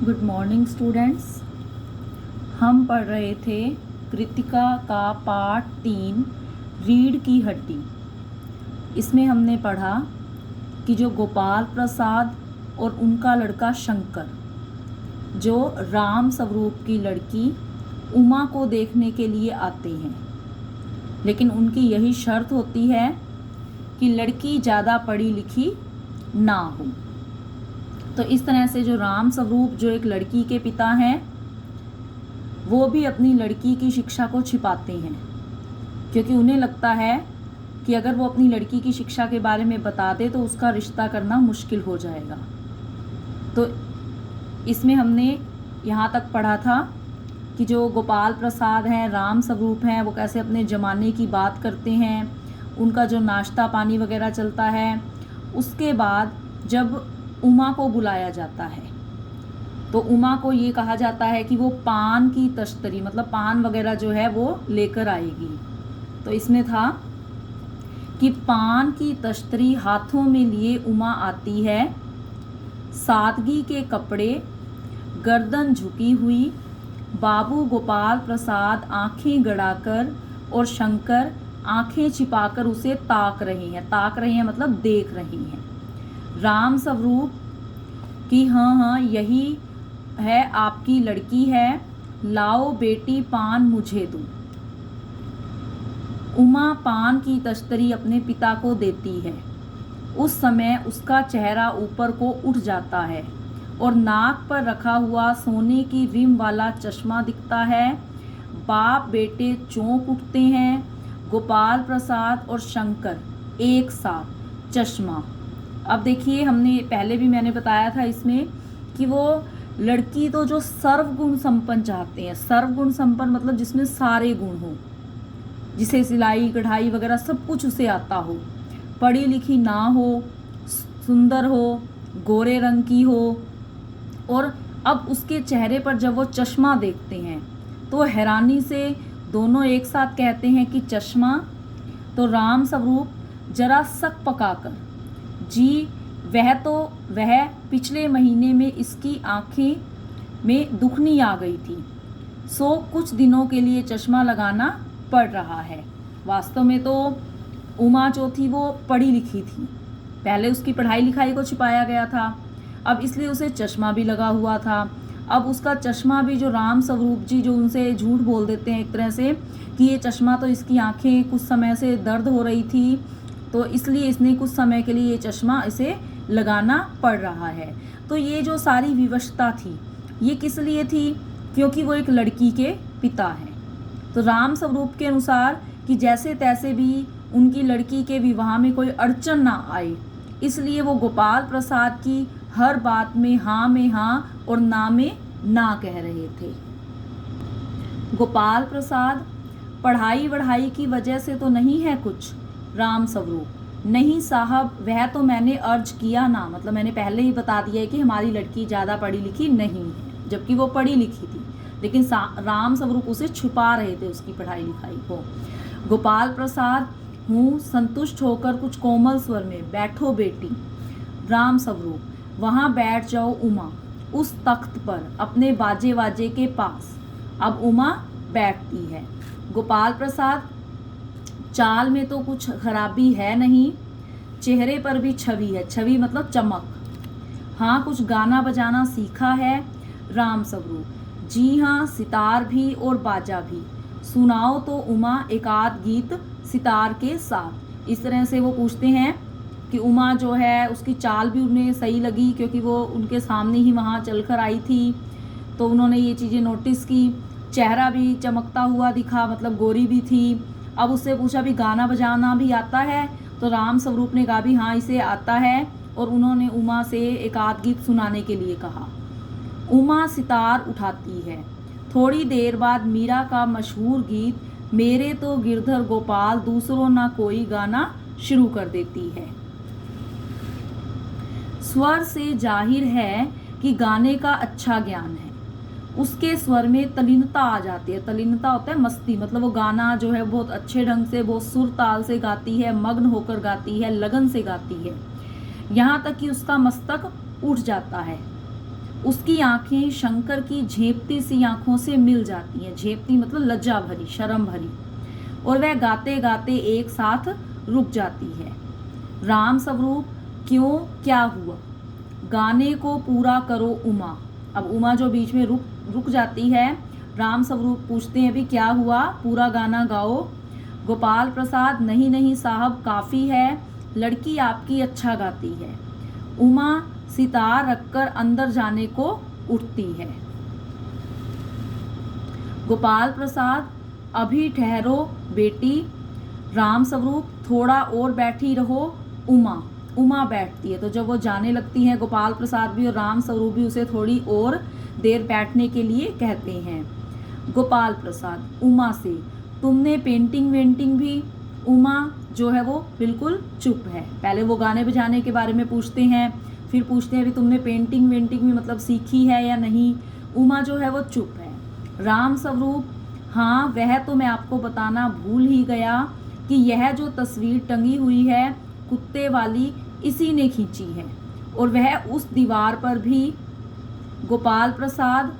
Good morning students. हम पढ़ रहे थे कृतिका का पार्ट 3 रीढ़ की हड्डी। इसमें हमने पढ़ा कि जो गोपाल प्रसाद और उनका लड़का शंकर जो राम स्वरूप की लड़की उमा को देखने के लिए आते हैं, लेकिन उनकी यही शर्त होती है कि लड़की ज़्यादा पढ़ी लिखी ना हो। तो इस तरह से जो राम स्वरूप जो एक लड़की के पिता हैं, वो भी अपनी लड़की की शिक्षा को छिपाते हैं, क्योंकि उन्हें लगता है कि अगर वो अपनी लड़की की शिक्षा के बारे में बता दे तो उसका रिश्ता करना मुश्किल हो जाएगा। तो इसमें हमने यहाँ तक पढ़ा था कि जो गोपाल प्रसाद हैं, राम स्वरूप हैं, वो कैसे अपने ज़माने की बात करते हैं, उनका जो नाश्ता पानी वगैरह चलता है। उसके बाद जब उमा को बुलाया जाता है तो उमा को ये कहा जाता है कि वो पान की तश्तरी मतलब पान वगैरह जो है वो लेकर आएगी। तो इसमें था कि पान की तश्तरी हाथों में लिए उमा आती है, सादगी के कपड़े, गर्दन झुकी हुई। बाबू गोपाल प्रसाद आंखें गड़ाकर और शंकर आंखें छिपाकर उसे ताक रहे हैं मतलब देख रही हैं। राम स्वरूप कि हाँ यही है आपकी लड़की है, लाओ बेटी पान मुझे दो। उमा पान की तश्तरी अपने पिता को देती है। उस समय उसका चेहरा ऊपर को उठ जाता है और नाक पर रखा हुआ सोने की रिम वाला चश्मा दिखता है। बाप बेटे चौंक उठते हैं। गोपाल प्रसाद और शंकर एक साथ चश्मा। अब देखिए, हमने पहले भी मैंने बताया था इसमें कि वो लड़की तो जो सर्वगुण संपन्न चाहते हैं। सर्वगुण संपन्न मतलब जिसमें सारे गुण हो, जिसे सिलाई कढ़ाई वगैरह सब कुछ उसे आता हो, पढ़ी लिखी ना हो, सुंदर हो, गोरे रंग की हो। और अब उसके चेहरे पर जब वो चश्मा देखते हैं तो हैरानी से दोनों एक साथ कहते हैं कि चश्मा। तो राम स्वरूप जरा सक पकाकर जी वह पिछले महीने में इसकी आंखें में दुखनी आ गई थी, सो कुछ दिनों के लिए चश्मा लगाना पड़ रहा है। वास्तव में तो उमा जो थी वो पढ़ी लिखी थी, पहले उसकी पढ़ाई लिखाई को छिपाया गया था, अब इसलिए उसे चश्मा भी लगा हुआ था। अब उसका चश्मा भी जो राम स्वरूप जी जो उनसे झूठ बोल देते हैं एक तरह से कि ये चश्मा तो इसकी आंखें कुछ समय से दर्द हो रही थी, तो इसलिए इसने कुछ समय के लिए ये चश्मा इसे लगाना पड़ रहा है। तो ये जो सारी विवशता थी ये किस लिए थी? क्योंकि वो एक लड़की के पिता हैं। तो राम स्वरूप के अनुसार कि जैसे तैसे भी उनकी लड़की के विवाह में कोई अड़चन ना आए, इसलिए वो गोपाल प्रसाद की हर बात में हाँ और ना में ना कह रहे थे। गोपाल प्रसाद पढ़ाई वढ़ाई की वजह से तो नहीं है कुछ? राम स्वरूप नहीं साहब, वह तो मैंने अर्ज किया ना, मतलब मैंने पहले ही बता दिया है कि हमारी लड़की ज़्यादा पढ़ी लिखी नहीं है, जबकि वो पढ़ी लिखी थी, लेकिन राम स्वरूप उसे छुपा रहे थे उसकी पढ़ाई लिखाई को। गोपाल प्रसाद हूँ संतुष्ट होकर कुछ कोमल स्वर में, बैठो बेटी। राम स्वरूप वहाँ बैठ जाओ उमा, उस तख्त पर अपने बाजे वाजे के पास। अब उमा बैठती है। गोपाल प्रसाद चाल में तो कुछ खराबी है नहीं, चेहरे पर भी छवि है, छवि मतलब चमक। हाँ कुछ गाना बजाना सीखा है। राम स्वरूप जी हाँ, सितार भी और बाजा भी। सुनाओ तो उमा एक आध गीत सितार के साथ। इस तरह से वो पूछते हैं कि उमा जो है उसकी चाल भी उन्हें सही लगी, क्योंकि वो उनके सामने ही वहाँ चलकर आई थी, तो उन्होंने ये चीज़ें नोटिस की। चेहरा भी चमकता हुआ दिखा, मतलब गोरी भी थी। अब उससे पूछा भी गाना बजाना भी आता है? तो राम स्वरूप ने कहा भी हाँ इसे आता है, और उन्होंने उमा से एक आध गीत सुनाने के लिए कहा। उमा सितार उठाती है। थोड़ी देर बाद मीरा का मशहूर गीत मेरे तो गिरधर गोपाल दूसरों ना कोई गाना शुरू कर देती है। स्वर से जाहिर है कि गाने का अच्छा ज्ञान है। उसके स्वर में तलीनता आ जाती है। तलीनता होता है मस्ती, मतलब वो गाना जो है बहुत अच्छे ढंग से, बहुत सुर ताल से गाती है, मग्न होकर गाती है, लगन से गाती है, यहाँ तक कि उसका मस्तक उठ जाता है। उसकी आंखें शंकर की झेपती सी आंखों से मिल जाती हैं। झेपती मतलब लज्जा भरी, शर्म भरी। और वह गाते गाते एक साथ रुक जाती है। राम स्वरूप, क्यों, क्या हुआ? गाने को पूरा करो उमा। अब उमा जो बीच में रुक जाती है, राम स्वरूप पूछते हैं भी क्या हुआ, पूरा गाना गाओ। गोपाल प्रसाद, नहीं नहीं साहब, काफ़ी है, लड़की आपकी अच्छा गाती है। उमा सितार रखकर अंदर जाने को उठती है। गोपाल प्रसाद, अभी ठहरो बेटी। राम स्वरूप, थोड़ा और बैठी रहो। उमा बैठती है। तो जब वो जाने लगती है, गोपाल प्रसाद भी और राम स्वरूप भी उसे थोड़ी और देर बैठने के लिए कहते हैं। गोपाल प्रसाद उमा से, तुमने पेंटिंग वेंटिंग भी? उमा जो है वो बिल्कुल चुप है। पहले वो गाने बजाने के बारे में पूछते हैं, फिर पूछते हैं भी तुमने पेंटिंग वेंटिंग भी मतलब सीखी है या नहीं। उमा जो है वो चुप है। राम स्वरूप, हाँ वह तो मैं आपको बताना भूल ही गया कि यह जो तस्वीर टंगी हुई है कुत्ते वाली, इसी ने खींची है, और वह उस दीवार पर भी। गोपाल प्रसाद,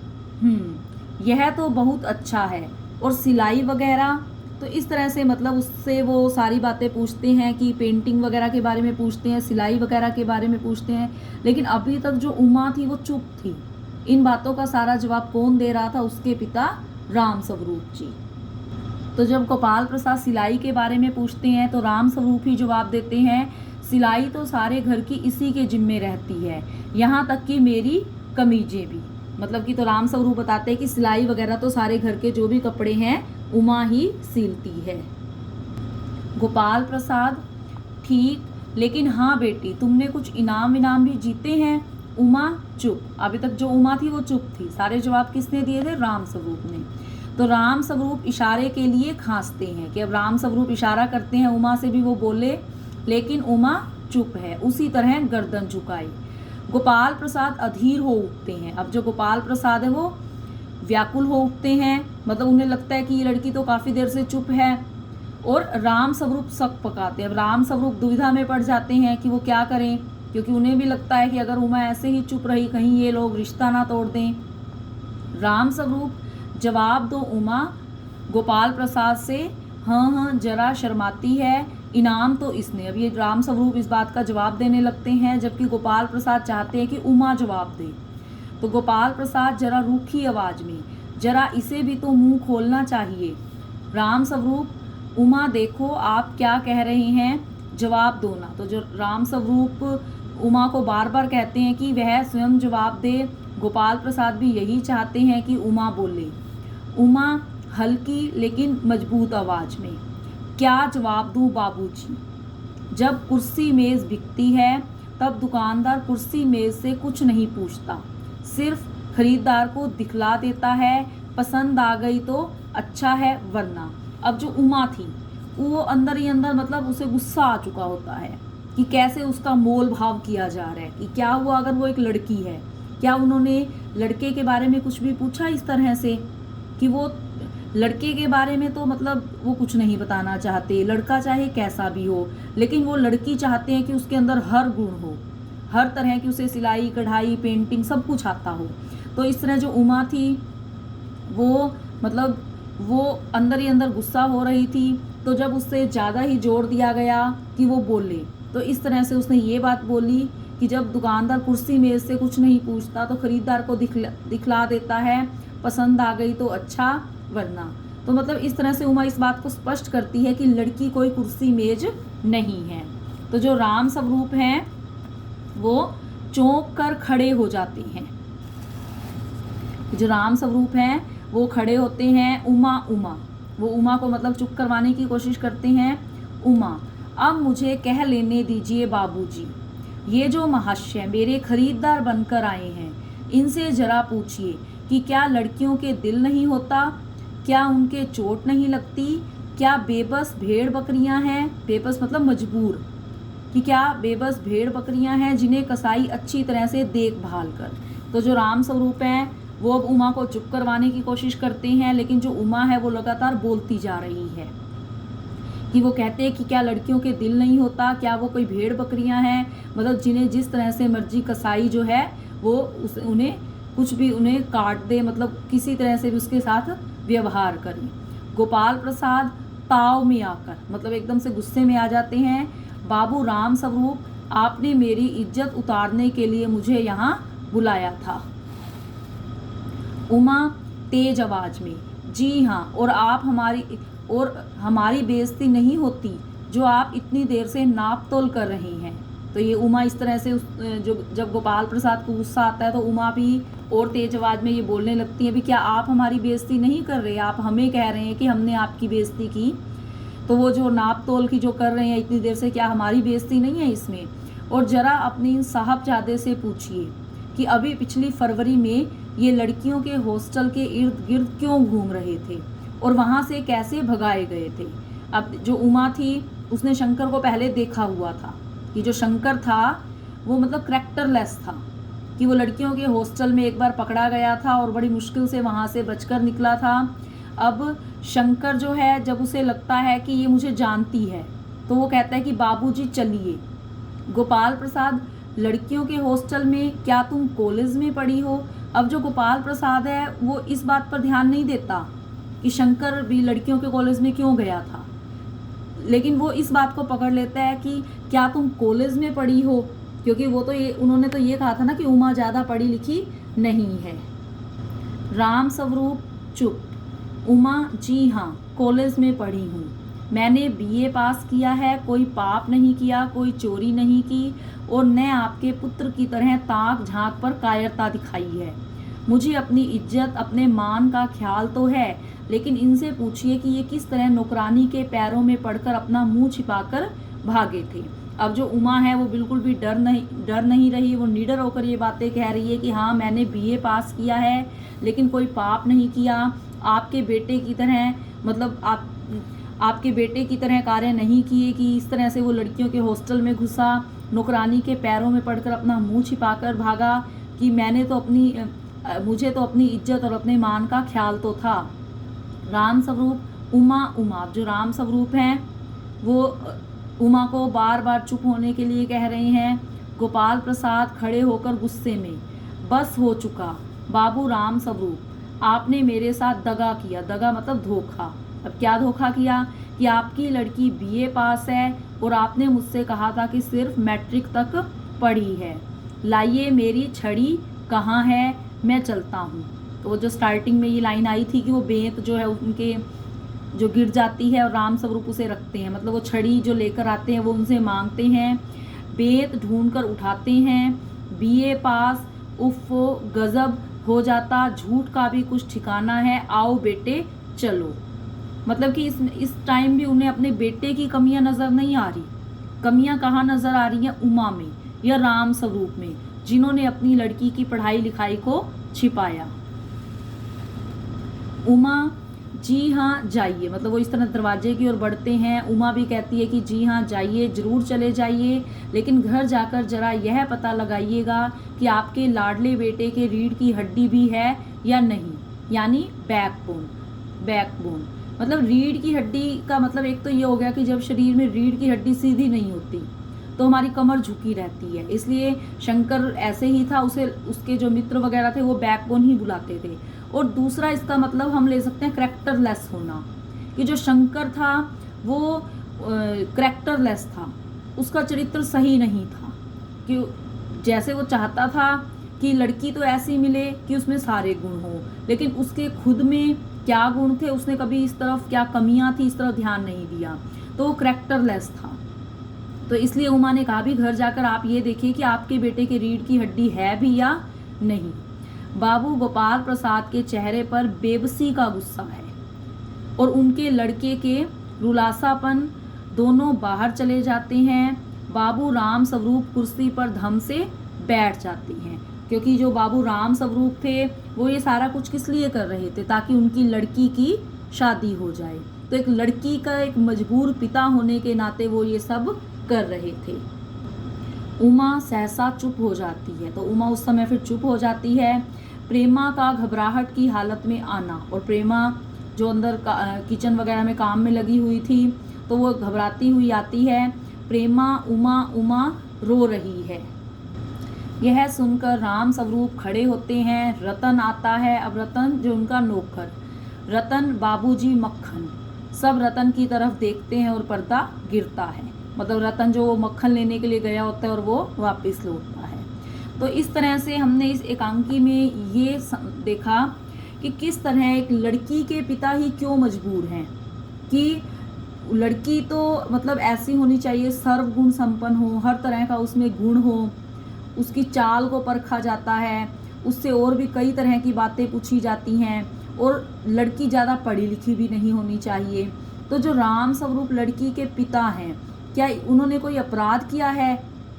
यह तो बहुत अच्छा है, और सिलाई वगैरह? तो इस तरह से मतलब उससे वो सारी बातें पूछते हैं कि पेंटिंग वगैरह के बारे में पूछते हैं, सिलाई वगैरह के बारे में पूछते हैं। लेकिन अभी तक जो उमा थी वो चुप थी। इन बातों का सारा जवाब कौन दे रहा था? उसके पिता राम स्वरूप जी। तो जब गोपाल प्रसाद सिलाई के बारे में पूछते हैं तो राम स्वरूप ही जवाब देते हैं, सिलाई तो सारे घर की इसी के जिम्मे रहती है, यहाँ तक कि मेरी कमीजें भी। मतलब कि तो राम स्वरूप बताते हैं कि सिलाई वगैरह तो सारे घर के जो भी कपड़े हैं उमा ही सिलती है। गोपाल प्रसाद, ठीक, लेकिन हाँ बेटी, तुमने कुछ इनाम विनाम भी जीते हैं? उमा चुप। अभी तक जो उमा थी वो चुप थी। सारे जवाब किसने दिए थे? राम स्वरूप ने। तो राम स्वरूप इशारे के लिए खांसते हैं कि अब राम स्वरूप इशारा करते हैं उमा से भी वो बोले, लेकिन उमा चुप है, उसी तरह गर्दन झुकाई। गोपाल प्रसाद अधीर हो उठते हैं। अब जो गोपाल प्रसाद है वो व्याकुल हो उठते हैं, मतलब उन्हें लगता है कि ये लड़की तो काफ़ी देर से चुप है। और राम स्वरूप शक पकाते हैं। अब राम स्वरूप दुविधा में पड़ जाते हैं कि वो क्या करें, क्योंकि उन्हें भी लगता है कि अगर उमा ऐसे ही चुप रही कहीं ये लोग रिश्ता ना तोड़ दें। राम स्वरूप, जवाब दो उमा। गोपाल प्रसाद से, हाँ जरा शर्माती है, इनाम तो इसने। अब ये राम स्वरूप इस बात का जवाब देने लगते हैं, जबकि गोपाल प्रसाद चाहते हैं कि उमा जवाब दे। तो गोपाल प्रसाद जरा रूखी आवाज में, जरा इसे भी तो मुंह खोलना चाहिए। राम स्वरूप, उमा देखो आप क्या कह रहे हैं, जवाब दो ना। तो जो राम स्वरूप उमा को बार बार कहते हैं कि वह स्वयं जवाब दे। गोपाल प्रसाद भी यही चाहते हैं कि उमा बोले। उमा हल्की लेकिन मजबूत आवाज में, क्या जवाब दूं बाबूजी? जब कुर्सी मेज बिकती है तब दुकानदार कुर्सी मेज से कुछ नहीं पूछता, सिर्फ खरीदार को दिखला देता है, पसंद आ गई तो अच्छा है, वरना। अब जो उमा थी वो अंदर ही अंदर मतलब उसे गुस्सा आ चुका होता है कि कैसे उसका मोल भाव किया जा रहा है, कि क्या हुआ अगर वो एक लड़की है, क्या उन्होंने लड़के के बारे में कुछ भी पूछा इस तरह से कि वो लड़के के बारे में तो मतलब वो कुछ नहीं बताना चाहते, लड़का चाहे कैसा भी हो, लेकिन वो लड़की चाहते हैं कि उसके अंदर हर गुण हो, हर तरह की उसे सिलाई कढ़ाई पेंटिंग सब कुछ आता हो। तो इस तरह जो उमा थी वो मतलब वो अंदर ही अंदर गुस्सा हो रही थी। तो जब उससे ज़्यादा ही जोर दिया गया कि वो बोले, तो इस तरह से उसने ये बात बोली कि जब दुकानदार कुर्सी मेज से कुछ नहीं पूछता तो खरीदार को दिखला देता है, पसंद आ गई तो अच्छा, वरना। तो मतलब इस तरह से उमा इस बात को स्पष्ट करती है कि लड़की कोई कुर्सी मेज नहीं है। तो जो राम स्वरूप हैं वो चौंक कर खड़े हो जाते हैं। जो राम स्वरूप हैं वो खड़े होते हैं। उमा वो उमा को मतलब चुप करवाने की कोशिश करते हैं। उमा, अब मुझे कह लेने दीजिए बाबूजी, ये जो महाशय मेरे खरीदार बनकर आए हैं इनसे जरा पूछिए कि क्या लड़कियों के दिल नहीं होता, क्या उनके चोट नहीं लगती, क्या बेबस भेड़ बकरियां हैं, बेबस मतलब मजबूर, कि क्या बेबस भेड़ बकरियां हैं जिन्हें कसाई अच्छी तरह से देखभाल कर। तो जो राम स्वरूप हैं वो अब उमा को चुप करवाने की कोशिश करते हैं, लेकिन जो उमा है वो लगातार बोलती जा रही है कि वो कहते हैं कि क्या लड़कियों के दिल नहीं होता, क्या वो कोई भेड़ बकरियां हैं, मतलब जिन्हें जिस तरह से मर्जी कसाई जो है वो उन्हें कुछ भी उन्हें काट दे, मतलब किसी तरह से भी उसके साथ व्यवहार करें। गोपाल प्रसाद ताव में आकर, मतलब एकदम से गुस्से में आ जाते हैं। बाबू राम स्वरूप, आपने मेरी इज्जत उतारने के लिए मुझे यहाँ बुलाया था। उमा तेज आवाज में, जी हाँ, और हमारी बेइज्जती नहीं होती जो आप इतनी देर से नाप तोल कर रही हैं। तो ये उमा इस तरह से जब गोपाल प्रसाद को गुस्सा आता है तो उमा भी और तेज आवाज में ये बोलने लगती है, भी क्या आप हमारी बेइज्जती नहीं कर रहे, आप हमें कह रहे हैं कि हमने आपकी बेइज्जती की, तो वो जो नाप तोल की जो कर रहे हैं इतनी देर से, क्या हमारी बेइज्जती नहीं है इसमें? और जरा अपनी साहबजादे से पूछिए कि अभी पिछली फरवरी में ये लड़कियों के हॉस्टल के इर्द गिर्द क्यों घूम रहे थे और वहाँ से कैसे भगाए गए थे। अब जो उमा थी उसने शंकर को पहले देखा हुआ था कि जो शंकर था वो मतलब करैक्टरलेस था, कि वो लड़कियों के हॉस्टल में एक बार पकड़ा गया था और बड़ी मुश्किल से वहाँ से बचकर निकला था। अब शंकर जो है, जब उसे लगता है कि ये मुझे जानती है, तो वो कहता है कि बाबूजी चलिए। गोपाल प्रसाद, लड़कियों के हॉस्टल में, क्या तुम कॉलेज में पढ़ी हो? अब जो गोपाल प्रसाद है वो इस बात पर ध्यान नहीं देता कि शंकर भी लड़कियों के कॉलेज में क्यों गया था, लेकिन वो इस बात को पकड़ लेता है कि क्या तुम कॉलेज में पढ़ी हो, क्योंकि उन्होंने तो ये कहा था ना कि उमा ज़्यादा पढ़ी लिखी नहीं है। राम स्वरूप चुप। उमा, जी हाँ, कॉलेज में पढ़ी हूँ, मैंने बीए पास किया है, कोई पाप नहीं किया, कोई चोरी नहीं की और न आपके पुत्र की तरह ताक झांक पर कायरता दिखाई है। मुझे अपनी इज्जत, अपने मान का ख्याल तो है, लेकिन इनसे पूछिए कि ये किस तरह नौकरानी के पैरों में पड़कर अपना मुंह छिपाकर भागे थे। अब जो उमा है वो बिल्कुल भी डर नहीं रही, वो निडर होकर ये बातें कह रही है कि हाँ, मैंने बीए पास किया है लेकिन कोई पाप नहीं किया, आपके बेटे की तरह, मतलब आपके बेटे की तरह कार्य नहीं किए कि इस तरह से वो लड़कियों के हॉस्टल में घुसा, नौकरानी के पैरों में पड़कर अपना मुंह छिपाकर भागा, कि मुझे तो अपनी इज्जत और अपने मान का ख्याल तो था। राम स्वरूप, उमा जो राम स्वरूप हैं वो उमा को बार बार चुप होने के लिए कह रहे हैं। गोपाल प्रसाद खड़े होकर गुस्से में, बस हो चुका बाबू राम स्वरूप, आपने मेरे साथ दगा किया। दगा मतलब धोखा। अब क्या धोखा किया? कि आपकी लड़की बीए पास है और आपने मुझसे कहा था कि सिर्फ मैट्रिक तक पढ़ी है। लाइए मेरी छड़ी कहाँ है, मैं चलता हूँ। तो वो जो स्टार्टिंग में ये लाइन आई थी कि वो बेंत जो है उनके जो गिर जाती है और राम स्वरूप उसे रखते हैं, मतलब वो छड़ी जो लेकर आते हैं वो उनसे मांगते हैं। बेंत ढूंढ कर उठाते हैं, बीए पास, उफ गजब हो जाता, झूठ का भी कुछ ठिकाना है, आओ बेटे चलो। मतलब कि इस टाइम भी उन्हें अपने बेटे की कमियां नज़र नहीं आ रही। कमियां कहाँ नज़र आ रही हैं? उमा में या राम स्वरूप में, जिन्होंने अपनी लड़की की पढ़ाई लिखाई को छिपाया। उमा, जी हाँ जाइए, मतलब वो इस तरह दरवाजे की ओर बढ़ते हैं। उमा भी कहती है कि जी हाँ जाइए, ज़रूर चले जाइए, लेकिन घर जाकर जरा यह पता लगाइएगा कि आपके लाडले बेटे के रीढ़ की हड्डी भी है या नहीं, यानी बैकबोन। मतलब रीढ़ की हड्डी का मतलब एक तो ये हो गया कि जब शरीर में रीढ़ की हड्डी सीधी नहीं होती तो हमारी कमर झुकी रहती है, इसलिए शंकर ऐसे ही था, उसके जो मित्र वगैरह थे वो बैकबोन ही बुलाते थे। और दूसरा इसका मतलब हम ले सकते हैं करैक्टरलेस होना, कि जो शंकर था वो करैक्टरलेस था, उसका चरित्र सही नहीं था, कि जैसे वो चाहता था कि लड़की तो ऐसी मिले कि उसमें सारे गुण हों, लेकिन उसके खुद में क्या गुण थे, उसने कभी इस तरफ क्या कमियां थी इस तरफ ध्यान नहीं दिया, तो वो करैक्टरलेस था। तो इसलिए उमा ने कहा भी घर जाकर आप ये देखिए कि आपके बेटे के रीढ़ की हड्डी है भी या नहीं। बाबू गोपाल प्रसाद के चेहरे पर बेबसी का गुस्सा है और उनके लड़के के रुलासापन, दोनों बाहर चले जाते हैं। बाबू राम स्वरूप कुर्सी पर धम से बैठ जाती हैं, क्योंकि जो बाबू राम स्वरूप थे वो ये सारा कुछ किस लिए कर रहे थे, ताकि उनकी लड़की की शादी हो जाए। तो एक लड़की का एक मजबूर पिता होने के नाते वो ये सब कर रहे थे। उमा सहसा चुप हो जाती है, तो उमा उस समय फिर चुप हो जाती है। प्रेमा का घबराहट की हालत में आना, और प्रेमा जो अंदर किचन वगैरह में काम में लगी हुई थी तो वो घबराती हुई आती है। प्रेमा, उमा रो रही है। यह सुनकर राम स्वरूप खड़े होते हैं। रतन आता है। अब रतन जो उनका नौकर, रतन बाबूजी मक्खन, सब रतन की तरफ देखते हैं और पर्दा गिरता है। मतलब रतन जो मक्खन लेने के लिए गया होता है और वो वापस लौटता है। तो इस तरह से हमने इस एकांकी में ये देखा कि किस तरह एक लड़की के पिता ही क्यों मजबूर हैं कि लड़की तो मतलब ऐसी होनी चाहिए, सर्वगुण संपन्न हो, हर तरह का उसमें गुण हो, उसकी चाल को परखा जाता है, उससे और भी कई तरह की बातें पूछी जाती हैं, और लड़की ज़्यादा पढ़ी लिखी भी नहीं होनी चाहिए। तो जो राम स्वरूप लड़की के पिता हैं, क्या उन्होंने कोई अपराध किया है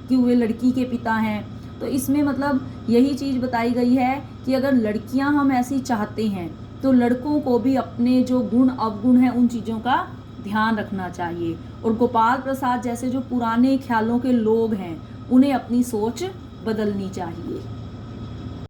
कि वे लड़की के पिता हैं? तो इसमें मतलब यही चीज़ बताई गई है कि अगर लड़कियां हम ऐसी चाहते हैं तो लड़कों को भी अपने जो गुण अवगुण हैं उन चीज़ों का ध्यान रखना चाहिए। और गोपाल प्रसाद जैसे जो पुराने ख्यालों के लोग हैं उन्हें अपनी सोच बदलनी चाहिए।